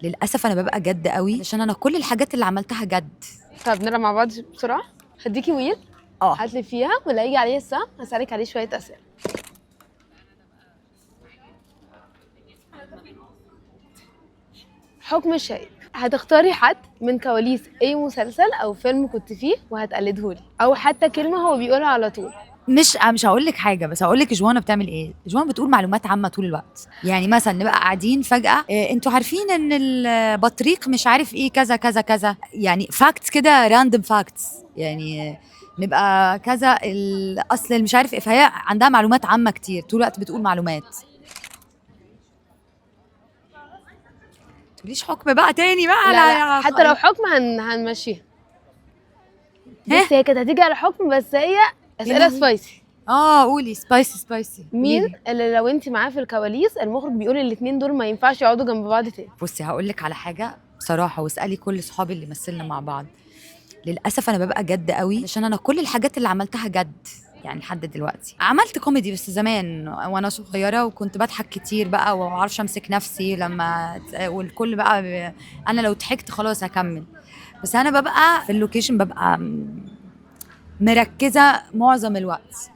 للاسف انا ببقى جد قوي عشان انا كل الحاجات اللي عملتها جد. طب نلعب مع بعض بسرعه. هديكي ويل هاتلي فيها ولا يجي عليه الساعه هسألك عليه شويه اسئله. حكم الشايب. هتختاري حد من كواليس اي مسلسل او فيلم كنت فيه وهتقلدهولي او حتى كلمه هو بيقولها على طول. مش هقول لك حاجه، بس هقول لك جوانا بتعمل ايه. جوانا بتقول معلومات عامه طول الوقت. يعني مثلا نبقى قاعدين فجاه انتوا عارفين ان البطريق مش عارف ايه كذا كذا كذا، يعني فاكتس كده، راندوم فاكتس. يعني نبقى كذا الاصل اللي مش عارف ايه، فهي عندها معلومات عامه كتير طول الوقت بتقول معلومات. تقوليش حكم بقى تاني بقى. لا حتى لو حكم هنمشيها. بس هي كانت هتيجي على حكم، بس هي اسئله سبايسي. قولي سبايسي. مين اللي لو انت معاه في الكواليس المخرج بيقول الاثنين دول ما ينفعش يقعدوا جنب بعض تاني؟ بصي هقول لك على حاجه بصراحه، واسالي كل صحابي اللي مثلنا مع بعض. للاسف انا ببقى جد قوي عشان انا كل الحاجات اللي عملتها جد. يعني لحد دلوقتي عملت كوميدي بس زمان وانا صغيره، وكنت بضحك كتير بقى وما اعرفش امسك نفسي لما والكل بقى انا لو ضحكت خلاص هكمل. بس انا ببقى في اللوكيشن ببقى مركزه معظم الوقت.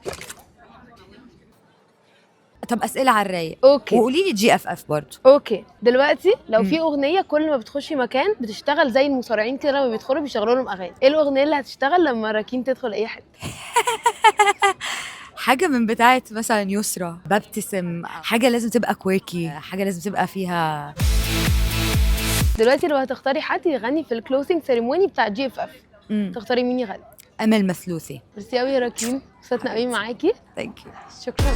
طب اسئله على الرايق. اوكي. وقولي لي جي اف اف برضه. اوكي دلوقتي لو في اغنيه كل ما بتخشي مكان بتشتغل زي المصارعين كده لما بيدخلوا بيشغلوا لهم اغاني، ايه الاغنيه اللي هتشتغل لما راكين تدخل اي حته؟ حاجه من بتاعه مثلا يسرا، ببتسم. حاجه لازم تبقى كويكي، حاجه لازم تبقى فيها. دلوقتي لو هتختاري حد يغني في الكلوزنج سيريموني بتاع جي اف اف تختاري مين يغني؟ امل مثلوثي. ميرسي قوي يا راكين، مبسوطه قوي معاكي. ثانك يو. شكرا.